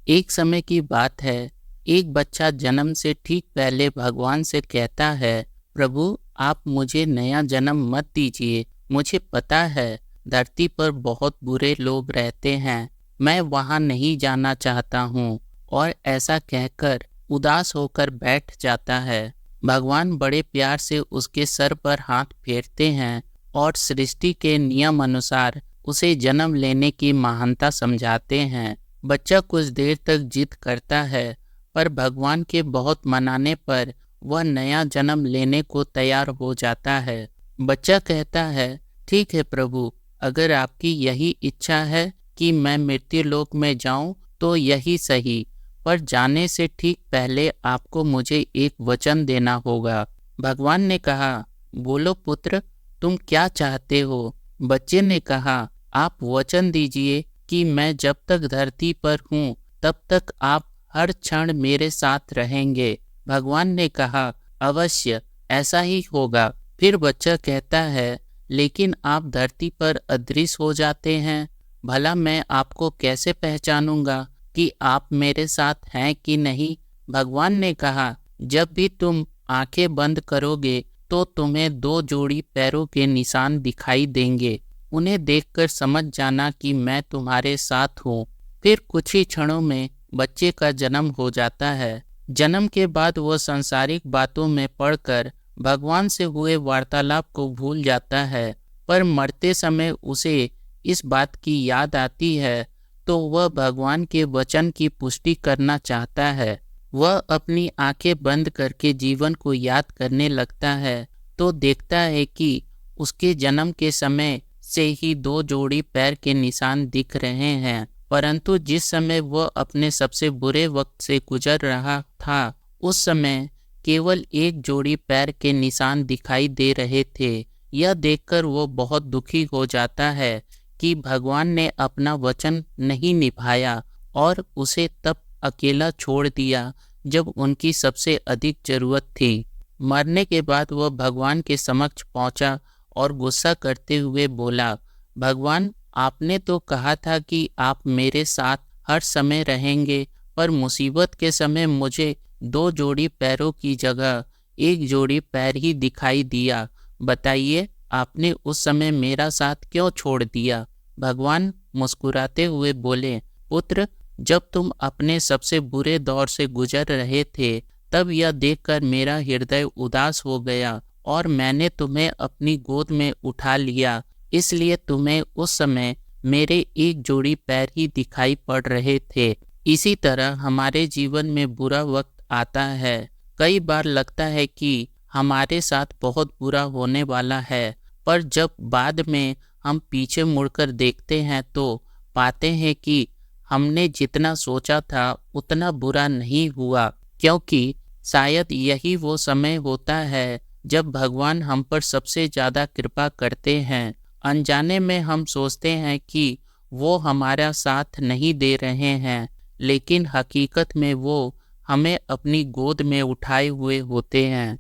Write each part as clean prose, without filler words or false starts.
एक समय की बात है, एक बच्चा जन्म से ठीक पहले भगवान से कहता है, प्रभु आप मुझे नया जन्म मत दीजिए। मुझे पता है धरती पर बहुत बुरे लोग रहते हैं, मैं वहाँ नहीं जाना चाहता हूँ। और ऐसा कहकर उदास होकर बैठ जाता है। भगवान बड़े प्यार से उसके सर पर हाथ फेरते हैं और सृष्टि के नियम अनुसार उसे जन्म लेने की महानता समझाते हैं। बच्चा कुछ देर तक जिद करता है, पर भगवान के बहुत मनाने पर वह नया जन्म लेने को तैयार हो जाता है। बच्चा कहता है, ठीक है प्रभु, अगर आपकी यही इच्छा है कि मैं मृत्युलोक में जाऊं तो यही सही, पर जाने से ठीक पहले आपको मुझे एक वचन देना होगा। भगवान ने कहा, बोलो पुत्र, तुम क्या चाहते हो? बच्चे ने कहा, आप वचन दीजिए कि मैं जब तक धरती पर हूँ तब तक आप हर क्षण मेरे साथ रहेंगे। भगवान ने कहा, अवश्य ऐसा ही होगा। फिर बच्चा कहता है, लेकिन आप धरती पर अदृश्य हो जाते हैं, भला मैं आपको कैसे पहचानूंगा कि आप मेरे साथ हैं कि नहीं? भगवान ने कहा, जब भी तुम आंखें बंद करोगे तो तुम्हें दो जोड़ी पैरों के निशान दिखाई देंगे। उन्हें देखकर समझ जाना कि मैं तुम्हारे साथ हूँ। फिर कुछ ही क्षणों में बच्चे का जन्म हो जाता है। जन्म के बाद वह सांसारिक बातों में पड़कर भगवान से हुए वार्तालाप को भूल जाता है, पर मरते समय उसे इस बात की याद आती है तो वह भगवान के वचन की पुष्टि करना चाहता है। वह अपनी आंखें बंद करके जीवन को याद करने लगता है तो देखता है कि उसके जन्म के समय से ही दो जोड़ी पैर के निशान दिख रहे हैं, परंतु जिस समय वह अपने सबसे बुरे वक्त से गुजर रहा था उस समय केवल एक जोड़ी पैर के निशान दिखाई दे रहे थे। यह देखकर वो बहुत दुखी हो जाता है कि भगवान ने अपना वचन नहीं निभाया और उसे तब अकेला छोड़ दिया जब उनकी सबसे अधिक जरूरत थी। मरने के बाद वह भगवान के समक्ष पहुंचा और गुस्सा करते हुए बोला, भगवान आपने तो कहा था कि आप मेरे साथ हर समय रहेंगे, पर मुसीबत के समय मुझे दो जोड़ी पैरों की जगह एक जोड़ी पैर ही दिखाई दिया। बताइए आपने उस समय मेरा साथ क्यों छोड़ दिया? भगवान मुस्कुराते हुए बोले, पुत्र, जब तुम अपने सबसे बुरे दौर से गुजर रहे थे तब यह देखकर मेरा हृदय उदास हो गया और मैंने तुम्हें अपनी गोद में उठा लिया, इसलिए तुम्हें उस समय मेरे एक जोड़ी पैर ही दिखाई पड़ रहे थे। इसी तरह हमारे जीवन में बुरा वक्त आता है। कई बार लगता है कि हमारे साथ बहुत बुरा होने वाला है, पर जब बाद में हम पीछे मुड़कर देखते हैं तो पाते हैं कि हमने जितना सोचा था उतना बुरा नहीं हुआ, क्योंकि शायद यही वो समय होता है जब भगवान हम पर सबसे ज़्यादा कृपा करते हैं। अनजाने में हम सोचते हैं कि वो हमारा साथ नहीं दे रहे हैं, लेकिन हकीकत में वो हमें अपनी गोद में उठाए हुए होते हैं।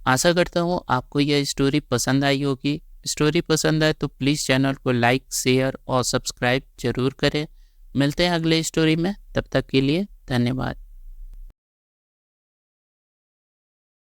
आशा करता हूँ आपको यह स्टोरी पसंद आई होगी। स्टोरी पसंद आए तो प्लीज़ चैनल को लाइक, शेयर और सब्सक्राइब जरूर करें। मिलते हैं अगले स्टोरी में, तब तक के लिए धन्यवाद।